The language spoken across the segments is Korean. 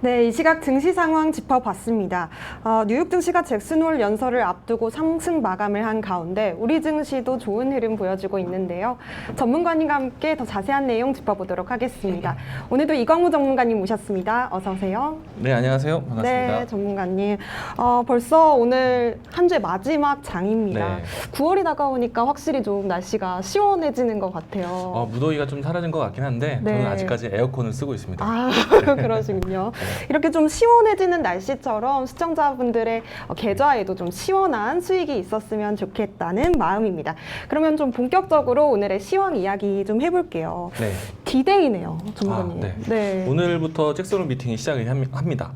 네, 이 시각 증시 상황 짚어봤습니다. 뉴욕 증시가 잭슨홀 연설을 앞두고 상승 마감을 한 가운데 우리 증시도 좋은 흐름 보여주고 있는데요. 전문가님과 함께 더 자세한 내용 짚어보도록 하겠습니다. 오늘도 이광우 전문가님 모셨습니다. 어서 오세요. 네, 안녕하세요. 반갑습니다. 네, 전문가님. 벌써 오늘 한 주의 마지막 장입니다. 네. 9월이 다가오니까 확실히 좀 날씨가 시원해지는 것 같아요. 무더위가 좀 사라진 것 같긴 한데 네. 저는 아직까지 에어컨을 쓰고 있습니다. 아, 그러시군요. 이렇게 좀 시원해지는 날씨처럼 시청자분들의 계좌에도 좀 시원한 수익이 있었으면 좋겠다는 마음입니다. 그러면 좀 본격적으로 오늘의 시황 이야기 좀 해볼게요. 네. D-Day네요, 전문가님. 네. 네. 오늘부터 잭슨홀 미팅이 시작을 합니다.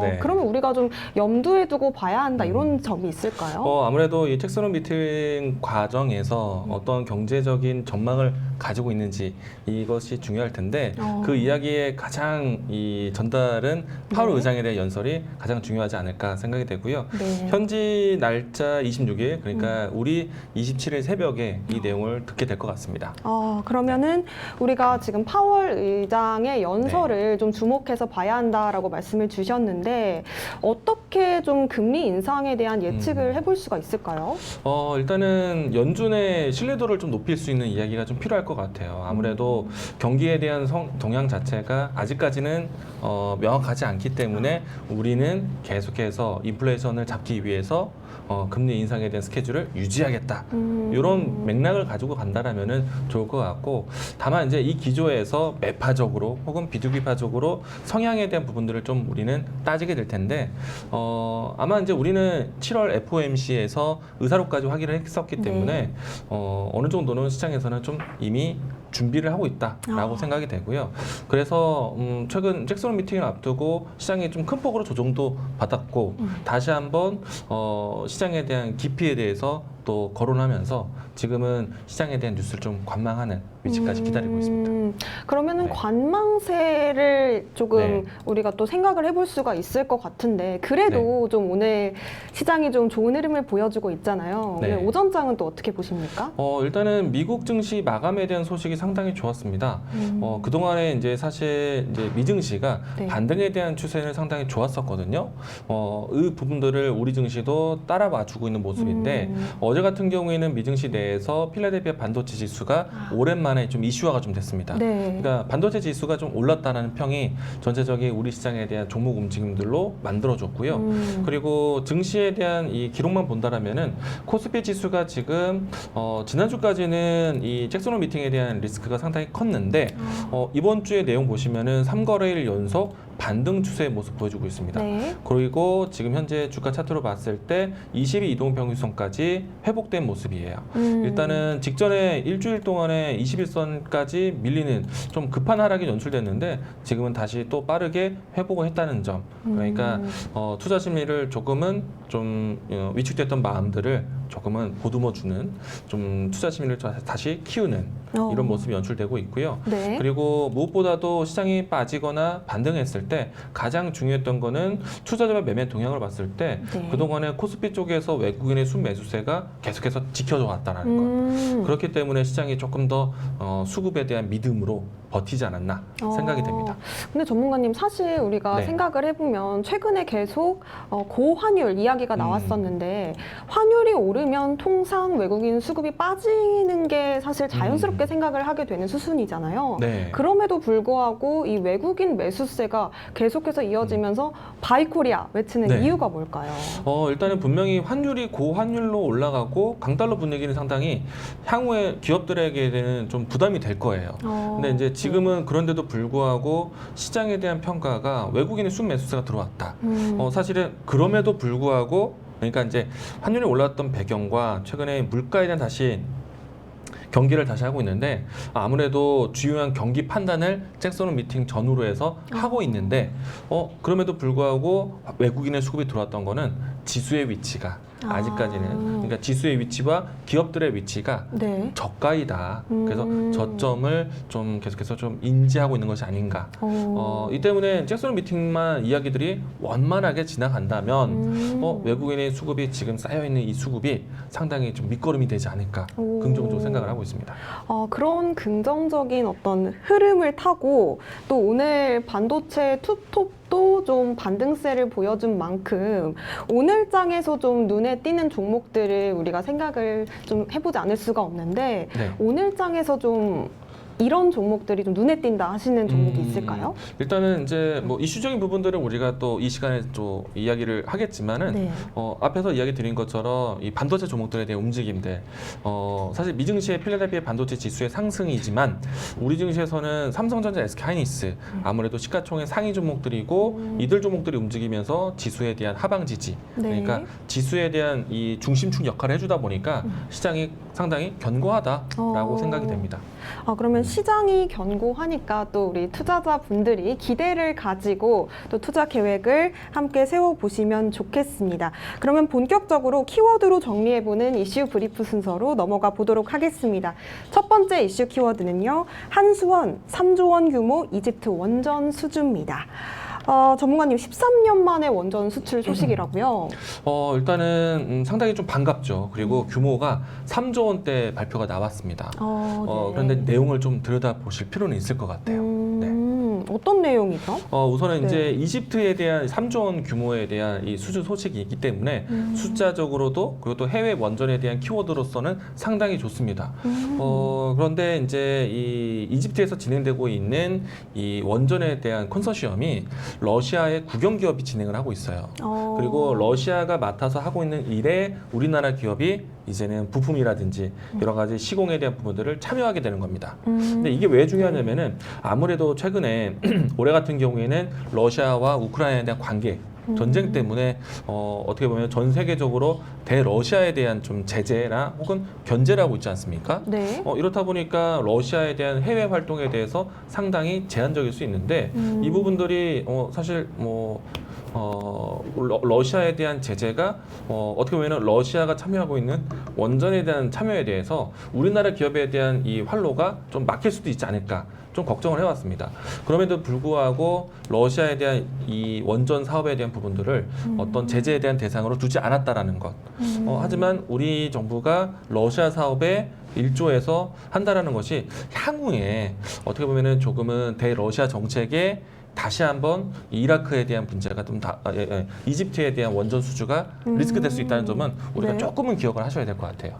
네. 그러면 우리가 좀 염두에 두고 봐야 한다 이런 점이 있을까요? 아무래도 이 잭슨홀 미팅 과정에서 어떤 경제적인 전망을 가지고 있는지 이것이 중요할 텐데 그 이야기의 가장 이 전달은 파월 네. 의장에 대한 연설이 가장 중요하지 않을까 생각이 되고요. 네. 현지 날짜 26일, 그러니까 우리 27일 새벽에 이 내용을 듣게 될 것 같습니다. 그러면은 우리가 지금 파월 의장의 연설을 좀 주목해서 봐야 한다라고 말씀을 주셨는데 어떻게 좀 금리 인상에 대한 예측을 해볼 수가 있을까요? 일단은 연준의 신뢰도를 좀 높일 수 있는 이야기가 좀 필요할 것 같아요. 아무래도 경기에 대한 동향 자체가 아직까지는 명확하지 않기 때문에 우리는 계속해서 인플레이션을 잡기 위해서 금리 인상에 대한 스케줄을 유지하겠다. 이런 맥락을 가지고 간다라면은 좋을 것 같고, 다만 이제 이 기조에서 매파적으로 혹은 비둘기파적으로 성향에 대한 부분들을 좀 우리는 따지게 될 텐데, 아마 이제 우리는 7월 FOMC에서 의사록까지 확인을 했었기 때문에 어느 정도는 시장에서는 좀 이미 준비를 하고 있다라고 생각이 되고요. 그래서 최근 잭슨홀 미팅을 앞두고 시장이 좀 큰 폭으로 조정도 받았고 다시 한번 시장에 대한 깊이에 대해서 또 거론하면서 지금은 시장에 대한 뉴스를 좀 관망하는 위치까지 기다리고 있습니다. 그러면은 네. 관망세를 조금 네. 우리가 또 생각을 해볼 수가 있을 것 같은데 그래도 좀 오늘 시장이 좀 좋은 흐름을 보여주고 있잖아요. 네. 오늘 오전장은 또 어떻게 보십니까? 일단은 미국 증시 마감에 대한 소식이 상당히 좋았습니다. 그동안에 이제 사실 이제 미증시가 네. 반등에 대한 추세는 상당히 좋았었거든요. 이 부분들을 우리 증시도 따라와 주고 있는 모습인데 어제 같은 경우에는 미증시 내에서 필라델피아 반도체 지수가 오랜만에 좀 이슈화가 좀 됐습니다. 네. 그러니까 반도체 지수가 좀 올랐다는 평이 전체적인 우리 시장에 대한 종목 움직임들로 만들어졌고요. 그리고 증시에 대한 이 기록만 본다라면은 코스피 지수가 지금 지난주까지는 이 잭슨홀 미팅에 대한 리스크가 상당히 컸는데 이번 주의 내용 보시면은 3거래일 연속 반등 추세의 모습 보여주고 있습니다. 네. 그리고 지금 현재 주가 차트로 봤을 때 22 이동평균선까지 회복된 모습이에요. 일단은 직전에 일주일 동안에 21선까지 밀리는 좀 급한 하락이 연출됐는데 지금은 다시 또 빠르게 회복을 했다는 점. 그러니까 투자 심리를 조금은 좀 위축됐던 마음들을 조금은 보듬어주는 좀 투자 심리를 다시 키우는 이런 모습이 연출되고 있고요. 네. 그리고 무엇보다도 시장이 빠지거나 반등했을 때 가장 중요했던 거는 투자자의 매매 동향을 봤을 때 그동안에 코스피 쪽에서 외국인의 순매수세가 계속해서 지켜져 왔다는 것. 그렇기 때문에 시장이 조금 더 수급에 대한 믿음으로 버티지 않았나 생각이 됩니다. 근데 전문가님 사실 우리가 네. 생각을 해보면 최근에 계속 고환율 이야기가 나왔었는데 환율이 오르면 통상 외국인 수급이 빠지는 게 사실 자연스럽게 생각을 하게 되는 수순이잖아요. 네. 그럼에도 불구하고 이 외국인 매수세가 계속해서 이어지면서 바이 코리아 외치는 네. 이유가 뭘까요? 일단은 분명히 환율이 고환율로 올라가고 강달러 분위기는 상당히 향후에 기업들에게는 좀 부담이 될 거예요. 근데 이제 지금은 그런데도 불구하고 시장에 대한 평가가 외국인의 순매수세가 들어왔다. 사실은 그럼에도 불구하고 그러니까 이제 환율이 올랐던 배경과 최근에 물가에 대한 경기를 다시 하고 있는데 아무래도 주요한 경기 판단을 잭슨홀 미팅 전후로 해서 하고 있는데 그럼에도 불구하고 외국인의 수급이 들어왔던 거는 지수의 위치가 아직까지는 그러니까 지수의 위치와 기업들의 위치가 네. 저가이다. 그래서 저점을 좀 계속해서 좀 인지하고 있는 것이 아닌가. 이 때문에 잭슨홀 미팅만 이야기들이 원만하게 지나간다면 외국인의 수급이 지금 쌓여 있는 이 수급이 상당히 좀 밑거름이 되지 않을까 긍정적으로 생각을 하고 있습니다. 그런 긍정적인 어떤 흐름을 타고 또 오늘 반도체 투톱 또 좀 반등세를 보여준 만큼 오늘 장에서 좀 눈에 띄는 종목들을 우리가 생각을 좀 해보지 않을 수가 없는데 네. 오늘 장에서 좀 이런 종목들이 좀 눈에 띈다 하시는 종목이 있을까요? 일단은 이제 뭐 이슈적인 부분들은 우리가 또 이 시간에 또 이야기를 하겠지만은 네. 앞에서 이야기 드린 것처럼 이 반도체 종목들에 대한 움직임들 사실 미증시의 필라델피아 반도체 지수의 상승이지만 우리 증시에서는 삼성전자, SK하이닉스 아무래도 시가총액 상위 종목들이고 이들 종목들이 움직이면서 지수에 대한 하방 지지 네. 그러니까 지수에 대한 이 중심축 역할을 해주다 보니까 시장이 상당히 견고하다라고 생각이 됩니다. 그러면 시장이 견고하니까 또 우리 투자자분들이 기대를 가지고 또 투자 계획을 함께 세워보시면 좋겠습니다. 그러면 본격적으로 키워드로 정리해보는 이슈 브리프 순서로 넘어가 보도록 하겠습니다. 첫 번째 이슈 키워드는요. 한수원 3조 원 규모 이집트 원전 수주입니다. 전문가님 13년 만에 원전 수출 소식이라고요? 일단은 상당히 좀 반갑죠. 그리고 규모가 3조 원대 발표가 나왔습니다. 네. 그런데 내용을 좀 들여다보실 필요는 있을 것 같아요. 네. 어떤 내용이죠? 우선은 네. 이제 이집트에 대한 3조 원 규모에 대한 이 수주 소식이 있기 때문에 숫자적으로도 그리고 또 해외 원전에 대한 키워드로서는 상당히 좋습니다. 그런데 이제 이 이집트에서 진행되고 있는 이 원전에 대한 컨소시엄이 러시아의 국영 기업이 진행을 하고 있어요. 그리고 러시아가 맡아서 하고 있는 일에 우리나라 기업이 이제는 부품이라든지 여러 가지 시공에 대한 부분들을 참여하게 되는 겁니다. 근데 이게 왜 중요하냐면은 아무래도 최근에 올해 같은 경우에는 러시아와 우크라이나에 대한 관계 전쟁 때문에 어떻게 보면 전 세계적으로 대러시아에 대한 좀 제재나 혹은 견제를 하고 있지 않습니까? 네. 이렇다 보니까 러시아에 대한 해외 활동에 대해서 상당히 제한적일 수 있는데 이 부분들이 사실 러시아에 대한 제재가 어떻게 보면 러시아가 참여하고 있는 원전에 대한 참여에 대해서 우리나라 기업에 대한 이 활로가 좀 막힐 수도 있지 않을까 좀 걱정을 해왔습니다. 그럼에도 불구하고 러시아에 대한 이 원전 사업에 대한 부분들을 어떤 제재에 대한 대상으로 두지 않았다라는 것. 하지만 우리 정부가 러시아 사업에 일조해서 한다라는 것이 향후에 어떻게 보면은 조금은 대러시아 정책에 다시 한번 이라크에 대한 문제가 좀 이집트에 대한 원전 수주가 리스크될 수 있다는 점은 우리가 네. 조금은 기억을 하셔야 될 것 같아요.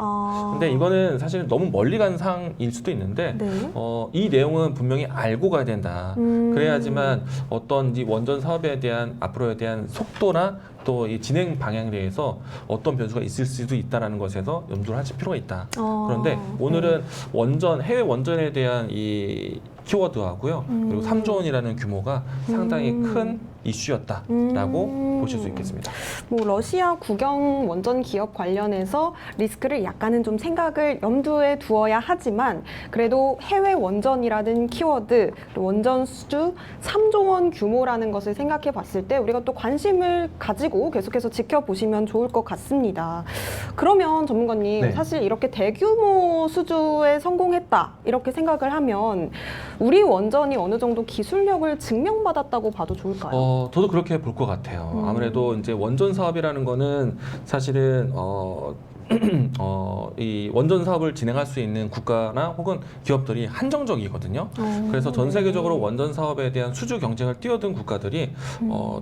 근데 이거는 사실 너무 멀리 간 사항일 수도 있는데 네. 이 내용은 분명히 알고 가야 된다. 그래야지만 어떤 이 원전 사업에 대한 앞으로에 대한 속도나 또 이 진행 방향에 대해서 어떤 변수가 있을 수도 있다는 것에서 염두를 하실 필요가 있다. 그런데 오늘은 원전 해외 원전에 대한 이 키워드하고요. 그리고 3조 원이라는 규모가 상당히 큰 이슈였다라고 보실 수 있겠습니다. 뭐 러시아 국영 원전 기업 관련해서 리스크를 약간은 좀 생각을 염두에 두어야 하지만 그래도 해외 원전이라는 키워드, 원전 수주 3조 원 규모라는 것을 생각해 봤을 때 우리가 또 관심을 가지고 계속해서 지켜보시면 좋을 것 같습니다. 그러면 전문가님 네. 사실 이렇게 대규모 수주에 성공했다 이렇게 생각을 하면 우리 원전이 어느 정도 기술력을 증명받았다고 봐도 좋을까요? 저도 그렇게 볼 것 같아요. 아무래도 이제 원전 사업이라는 거는 사실은 이 원전 사업을 진행할 수 있는 국가나 혹은 기업들이 한정적이거든요. 그래서 전 세계적으로 원전 사업에 대한 수주 경쟁을 뛰어든 국가들이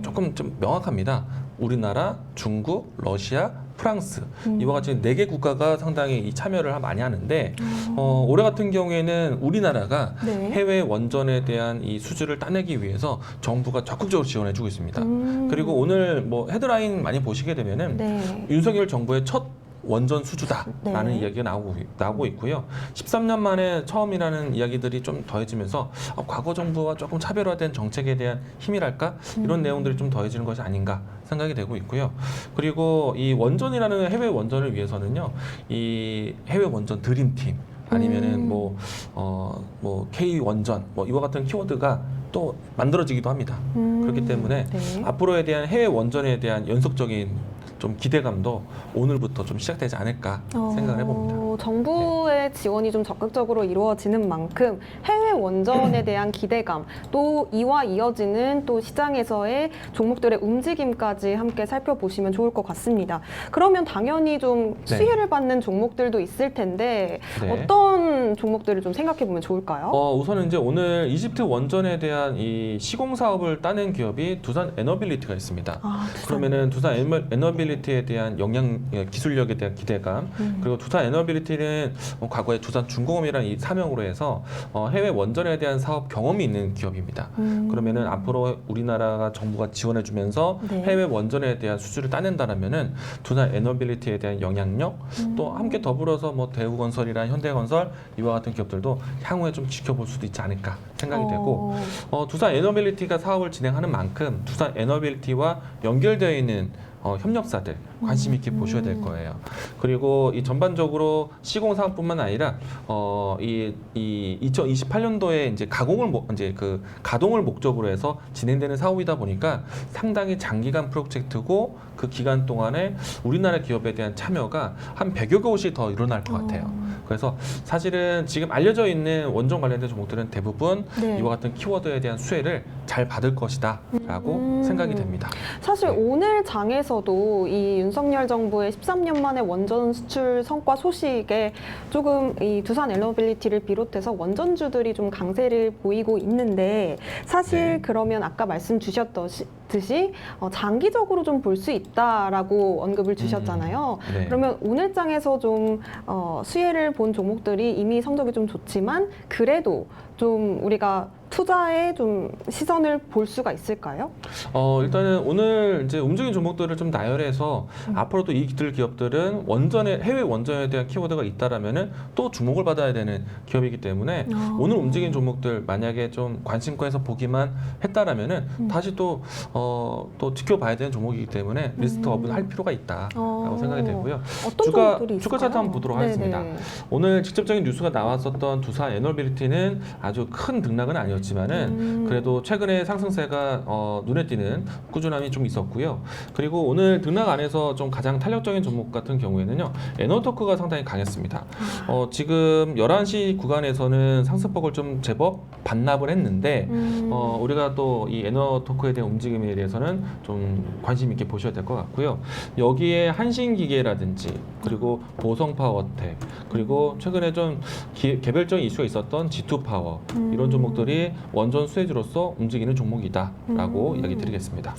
조금 좀 명확합니다. 우리나라, 중국, 러시아, 프랑스 이와 같이 4개 국가가 상당히 이 참여를 많이 하는데 올해 같은 경우에는 우리나라가 네. 해외 원전에 대한 이 수주를 따내기 위해서 정부가 적극적으로 지원해주고 있습니다. 그리고 오늘 뭐 헤드라인 많이 보시게 되면은 네. 윤석열 정부의 첫 원전 수주다라는 네. 이야기가 나오고 있고요. 13년 만에 처음이라는 이야기들이 좀 더해지면서 과거 정부와 조금 차별화된 정책에 대한 힘이랄까 이런 내용들이 좀 더해지는 것이 아닌가 생각이 되고 있고요. 그리고 이 원전이라는 해외 원전을 위해서는요, 이 해외 원전 드림팀 아니면은 뭐 K 원전 뭐 이와 같은 키워드가 또 만들어지기도 합니다. 그렇기 때문에 네. 앞으로에 대한 해외 원전에 대한 연속적인 좀 기대감도 오늘부터 좀 시작되지 않을까 생각을 해봅니다. 정부의 지원이 좀 적극적으로 이루어지는 만큼 해외 원전에 대한 기대감, 또 이와 이어지는 또 시장에서의 종목들의 움직임까지 함께 살펴보시면 좋을 것 같습니다. 그러면 당연히 좀 네. 수혜를 받는 종목들도 있을 텐데 네. 어떤 종목들을 좀 생각해 보면 좋을까요? 우선은 이제 오늘 이집트 원전에 대한 이 시공 사업을 따낸 기업이 두산 에너빌리티가 있습니다. 그러면은 두산 에너빌리티에 대한 기술력에 대한 기대감, 그리고 두산 에너빌리티는 과거에 두산 중공업이라는 이 사명으로 해서 해외 원전에 대한 사업 경험이 있는 기업입니다. 그러면은 앞으로 우리나라가 정부가 지원해주면서 네. 해외 원전에 대한 수주를 따낸다라면은 두산 에너빌리티에 대한 영향력, 또 함께 더불어서 뭐 대우건설이나 현대건설 이와 같은 기업들도 향후에 좀 지켜볼 수도 있지 않을까 생각이 되고, 두산 에너빌리티가 사업을 진행하는 만큼 두산 에너빌리티와 연결되어 있는 협력사들 관심 있게 보셔야 될 거예요. 그리고 이 전반적으로 시공 사업뿐만 아니라 이 2028년도에 이제 가동을 목적으로 해서 진행되는 사업이다 보니까 상당히 장기간 프로젝트고, 그 기간 동안에 우리나라 기업에 대한 참여가 한 100여 곳이 더 일어날 것 같아요. 그래서 사실은 지금 알려져 있는 원전 관련된 종목들은 대부분 네. 이와 같은 키워드에 대한 수혜를 잘 받을 것이다 라고 생각이 됩니다. 사실 네. 오늘 장에서도 이 윤석열 정부의 13년 만에 원전 수출 성과 소식에 조금 이 두산 에너빌리티를 비롯해서 원전주들이 좀 강세를 보이고 있는데, 사실 네. 그러면 아까 말씀 주셨듯이 장기적으로 좀 볼 수 있다라고 언급을 주셨잖아요. 네. 그러면 오늘 장에서 좀 수혜를 본 종목들이 이미 성적이 좀 좋지만 그래도 좀 우리가 투자에 좀 시선을 볼 수가 있을까요? 일단은 오늘 이제 움직인 종목들을 좀 나열해서 앞으로도 이들 기업들은 해외 원전에 대한 키워드가 있다라면은 또 주목을 받아야 되는 기업이기 때문에 오늘 움직인 종목들 만약에 좀 관심과에서 보기만 했다라면은 다시 또 지켜봐야 되는 종목이기 때문에 리스트업을 할 필요가 있다라고 생각이 되고요. 어떤 종목들이 있을까요? 주가 차트 한번 보도록 하겠습니다. 네네. 오늘 직접적인 뉴스가 나왔었던 두산 에너빌리티는 아주 큰 등락은 아니었지만은 그래도 최근에 상승세가 눈에 띄는 꾸준함이 좀 있었고요. 그리고 오늘 등락 안에서 좀 가장 탄력적인 종목 같은 경우에는요, 에너토크가 상당히 강했습니다. 지금 11시 구간에서는 상승폭을 좀 제법 반납을 했는데 우리가 또 이 에너토크에 대한 움직임에 대해서는 좀 관심 있게 보셔야 될 것 같고요. 여기에 한신기계라든지 그리고 보성파워텍, 그리고 최근에 좀 개별적인 이슈가 있었던 G2파워, 이런 종목들이 원전 수혜주로서 움직이는 종목이다라고 이야기 드리겠습니다.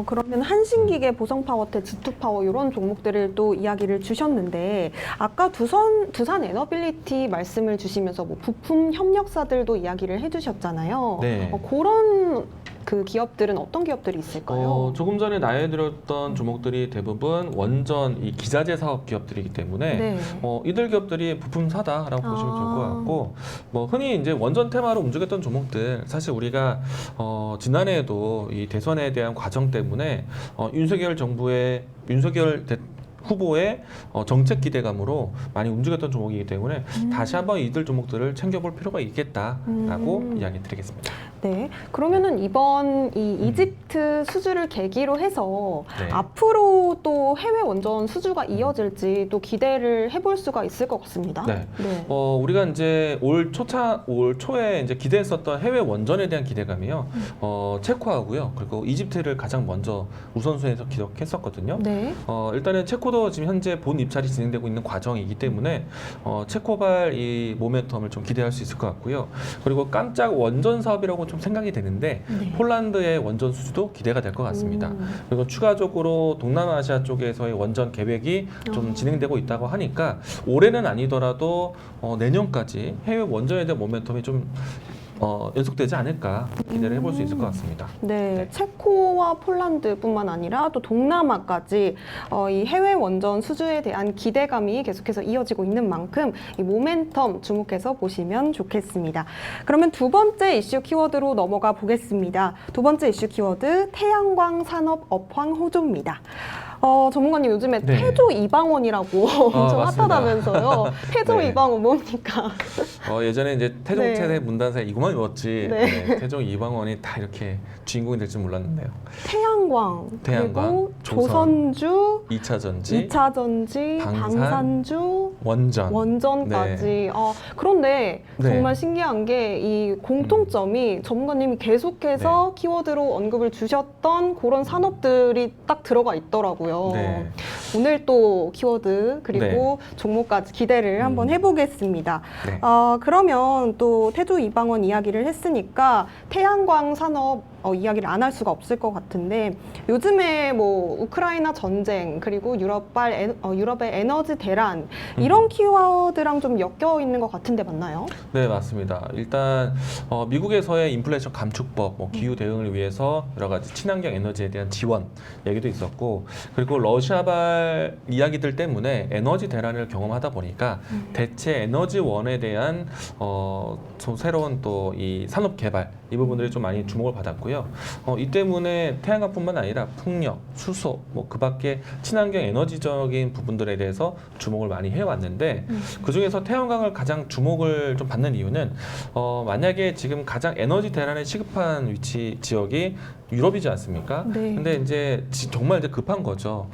그러면 한신기계, 보성파워텍, G2파워 이런 종목들을 또 이야기를 주셨는데, 아까 두산 에너빌리티 말씀을 주시면서 뭐 부품 협력사들도 이야기를 해주셨잖아요. 네. 그런 그 기업들은 어떤 기업들이 있을까요? 조금 전에 나열드렸던 종목들이 대부분 원전 이 기자재 사업 기업들이기 때문에 네. 이들 기업들이 부품사다라고 보시면 좋을 것 같고, 뭐 흔히 이제 원전 테마로 움직였던 종목들, 사실 우리가 지난해에도 이 대선에 대한 과정 때문에 윤석열 후보의 정책 기대감으로 많이 움직였던 종목이기 때문에 다시 한번 이들 종목들을 챙겨볼 필요가 있겠다라고 이야기 드리겠습니다. 네. 그러면은 이번 이 이집트 수주를 계기로 해서 네. 앞으로 또 해외 원전 수주가 이어질지 또 기대를 해볼 수가 있을 것 같습니다. 네. 네. 우리가 이제 올 초에 이제 기대했었던 해외 원전에 대한 기대감이요. 체코하고요. 그리고 이집트를 가장 먼저 우선순위에서 기록했었거든요. 네. 일단은 체코도 지금 현재 본 입찰이 진행되고 있는 과정이기 때문에 체코발 이 모멘텀을 좀 기대할 수 있을 것 같고요. 그리고 깜짝 원전 사업이라고 좀 생각이 되는데 네. 폴란드의 원전 수주도 기대가 될 것 같습니다. 그리고 추가적으로 동남아시아 쪽에서의 원전 계획이 좀 진행되고 있다고 하니까 올해는 아니더라도 내년까지 해외 원전에 대한 모멘텀이 좀 연속되지 않을까 기대를 해볼 수 있을 것 같습니다. 네, 네. 체코와 폴란드뿐만 아니라 또 동남아까지 이 해외 원전 수주에 대한 기대감이 계속해서 이어지고 있는 만큼 이 모멘텀 주목해서 보시면 좋겠습니다. 그러면 두 번째 이슈 키워드로 넘어가 보겠습니다. 두 번째 이슈 키워드, 태양광 산업 업황 호조입니다. 전문가님, 요즘에 네. 태조 이방원이라고 엄청 맞습니다. 핫하다면서요. 태조 네. 이방원 뭡니까? 예전에 이제 태종 네. 세대 문단사에 이것만 외웠지 네. 태종 이방원이 다 이렇게 주인공이 될 줄 몰랐는데요. 태양광 태양광, 그리고 조선주, 2차 전지, 2차 전지, 방산주, 원전까지. 네. 그런데 네. 정말 신기한 게 이 공통점이 전문가님이 계속해서 키워드로 언급을 주셨던 그런 산업들이 딱 들어가 있더라고요. 네. 오늘 또 키워드 그리고 종목까지 기대를 한번 해보겠습니다. 네. 그러면 또 태조 이방원 이야기를 했으니까 태양광 산업 이야기를 안 할 수가 없을 것 같은데 요즘에 뭐 우크라이나 전쟁 그리고 유럽의 에너지 대란 이런 키워드랑 좀 엮여 있는 것 같은데 맞나요? 네, 맞습니다. 일단 미국에서의 인플레이션 감축법, 기후 대응을 위해서 여러 가지 친환경 에너지에 대한 지원 얘기도 있었고, 그리고 러시아발 이야기들 때문에 에너지 대란을 경험하다 보니까 대체 에너지원에 대한 좀 새로운 또 이 산업 개발 이 부분들이 좀 많이 주목을 받았고요. 이 때문에 태양광뿐만 아니라 풍력, 수소, 뭐 그밖에 친환경 에너지적인 부분들에 대해서 주목을 많이 해왔는데 그 중에서 태양광을 가장 주목을 좀 받는 이유는 만약에 지금 가장 에너지 대란에 시급한 위치 지역이 유럽이지 않습니까? 네. 근데 이제 정말 이제 급한 거죠.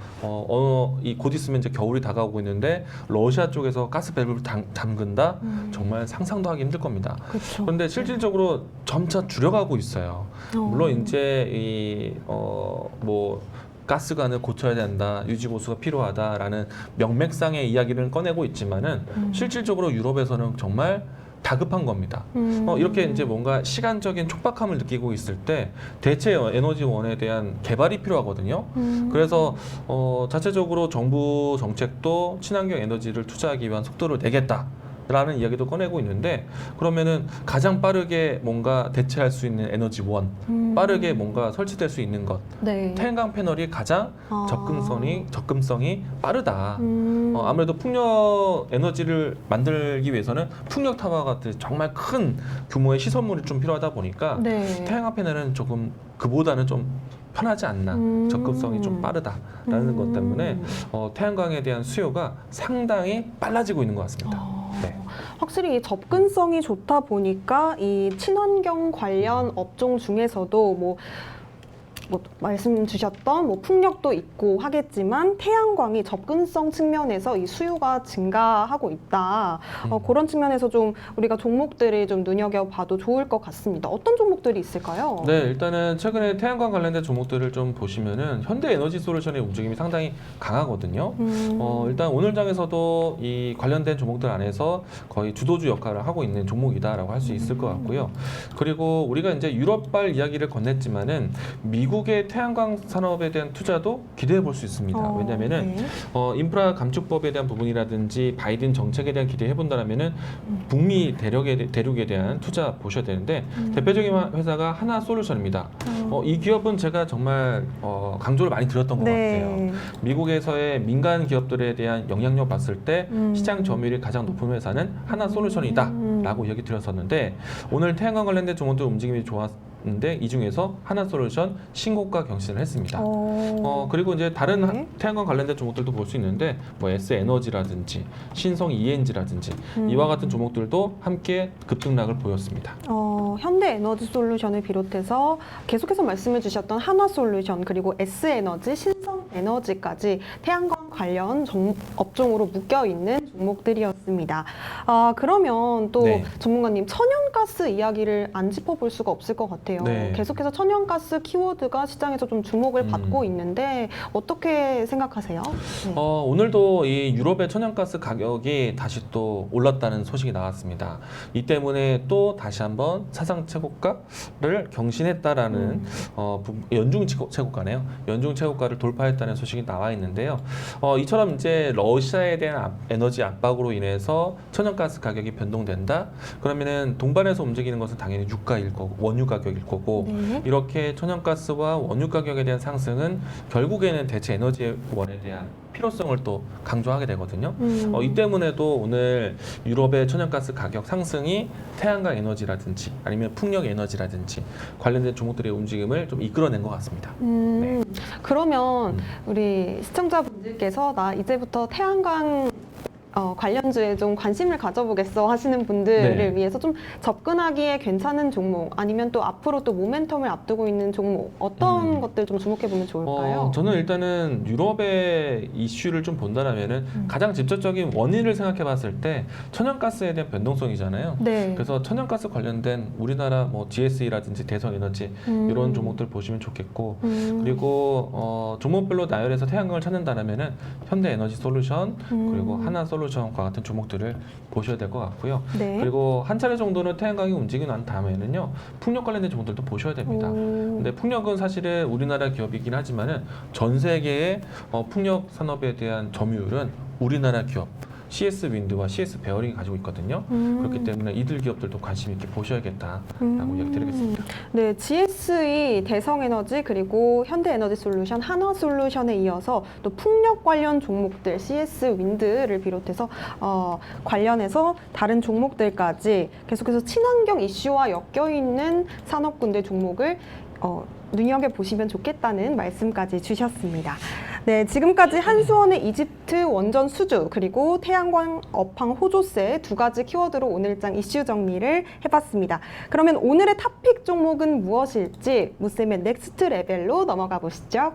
이 곧 있으면 이제 겨울이 다가오고 있는데 러시아 쪽에서 가스 밸브를 잠근다? 정말 상상도 하기 힘들 겁니다. 그쵸. 그런데 실질적으로 점차 줄여가고 있어요. 물론 이제 뭐 가스관을 고쳐야 된다, 유지보수가 필요하다라는 명맥상의 이야기를 꺼내고 있지만은 실질적으로 유럽에서는 정말 다급한 겁니다. 이렇게 이제 뭔가 시간적인 촉박함을 느끼고 있을 때 대체 에너지원에 대한 개발이 필요하거든요. 그래서 자체적으로 정부 정책도 친환경 에너지를 투자하기 위한 속도를 내겠다. 라는 이야기도 꺼내고 있는데 그러면은 가장 빠르게 뭔가 대체할 수 있는 에너지원, 빠르게 뭔가 설치될 수 있는 것, 네. 태양광 패널이 가장 접근성이 빠르다. 아무래도 풍력 에너지를 만들기 위해서는 풍력 타워 같은 정말 큰 규모의 시설물이 좀 필요하다 보니까 네. 태양광 패널은 조금 그보다는 좀 편하지 않나, 접근성이 좀 빠르다라는 것 때문에 태양광에 대한 수요가 상당히 빨라지고 있는 것 같습니다. 네. 확실히 이 접근성이 좋다 보니까 이 친환경 관련 업종 중에서도 뭐 말씀 주셨던 뭐 풍력도 있고 하겠지만 태양광이 접근성 측면에서 이 수요가 증가하고 있다. 그런 측면에서 좀 우리가 종목들을 좀 눈여겨봐도 좋을 것 같습니다. 어떤 종목들이 있을까요? 네, 일단은 최근에 태양광 관련된 종목들을 좀 보시면은 현대에너지솔루션의 움직임이 상당히 강하거든요. 일단 오늘 장에서도 이 관련된 종목들 안에서 거의 주도주 역할을 하고 있는 종목이다라고 할 수 있을 것 같고요. 그리고 우리가 이제 유럽발 이야기를 건넸지만은 미국의 태양광 산업에 대한 투자도 기대해 볼 수 있습니다. 왜냐하면은 네. 인프라 감축법에 대한 부분이라든지 바이든 정책에 대한 기대해 본다면은 북미 대륙에 대한 투자 보셔야 되는데 대표적인 회사가 하나솔루션입니다. 이 기업은 제가 정말 강조를 많이 드렸던 것 같아요. 미국에서의 민간 기업들에 대한 영향력 봤을 때 시장 점유율이 가장 높은 회사는 하나솔루션이다라고 얘기 드렸었는데 오늘 태양광 관련된 종목들 움직임이 좋았는데 이 중에서 하나솔루션 신고가 경신을 했습니다. 그리고 이제 다른 태양광 관련된 종목들도 볼 수 있는데 뭐 S에너지라든지 신성 ENG라든지 이와 같은 종목들도 함께 급등락을 보였습니다. 현대에너지솔루션을 비롯해서 계속해서 말씀해 주셨던 한화솔루션 그리고 S에너지, 신성에너지까지 태양광 관련 업종으로 묶여있는 종목들이었습니다. 그러면 또 전문가님 천연가스 이야기를 안 짚어볼 수가 없을 것 같아요. 네. 계속해서 천연가스 키워드가 시장에서 좀 주목을 받고 있는데 어떻게 생각하세요? 네. 오늘도 이 유럽의 천연가스 가격이 다시 또 올랐다는 소식이 나왔습니다. 이 때문에 또 다시 한번 사상 최고가를 경신했다라는 연중 최고가네요. 연중 최고가를 돌파했다는 소식이 나와 있는데요. 이처럼 이제 러시아에 대한 에너지 압박으로 인해서 천연가스 가격이 변동된다. 그러면은 동반해서 움직이는 것은 당연히 유가일 거고 원유 가격일 거고 이렇게 천연가스와 원유 가격에 대한 상승은 결국에는 대체 에너지원에 대한 필요성을 또 강조하게 되거든요. 이 때문에도 오늘 유럽의 천연가스 가격 상승이 태양광 에너지라든지 아니면 풍력 에너지라든지 관련된 종목들의 움직임을 좀 이끌어낸 것 같습니다. 네. 그러면 우리 시청자분들께서 나 이제부터 태양광 관련주에 좀 관심을 가져보겠어 하시는 분들을 네. 위해서 좀 접근하기에 괜찮은 종목 아니면 또 앞으로 또 모멘텀을 앞두고 있는 종목 어떤 것들 좀 주목해 보면 좋을까요? 저는 일단은 유럽의 이슈를 좀 본다라면은 가장 직접적인 원인을 생각해 봤을 때 천연가스에 대한 변동성이잖아요. 네. 그래서 천연가스 관련된 우리나라 뭐 GSE라든지 대성에너지 이런 종목들 보시면 좋겠고 그리고 종목별로 나열해서 태양광을 찾는다라면은 현대에너지솔루션 그리고 하나솔루션과 같은 종목들을 보셔야 될 것 같고요. 네. 그리고 한 차례 정도는 태양광이 움직이고 난 다음에는요 풍력 관련된 종목들도 보셔야 됩니다. 근데 풍력은 사실은 우리나라 기업이긴 하지만은 전 세계의 풍력 산업에 대한 점유율은 우리나라 기업 CS 윈드와 CS 베어링이 가지고 있거든요. 그렇기 때문에 이들 기업들도 관심 있게 보셔야겠다라고 이야기 드리겠습니다. 네, GSE, 대성에너지 그리고 현대에너지솔루션, 한화솔루션에 이어서 또 풍력 관련 종목들 CS 윈드를 비롯해서 관련해서 다른 종목들까지 계속해서 친환경 이슈와 엮여 있는 산업군들 종목을 눈여겨보시면 좋겠다는 말씀까지 주셨습니다. 네, 지금까지 한수원의 이집트 원전 수주 그리고 태양광 업황 호조세 두 가지 키워드로 오늘장 이슈 정리를 해봤습니다. 그러면 오늘의 탑픽 종목은 무엇일지 무쌤의 넥스트 레벨로 넘어가 보시죠.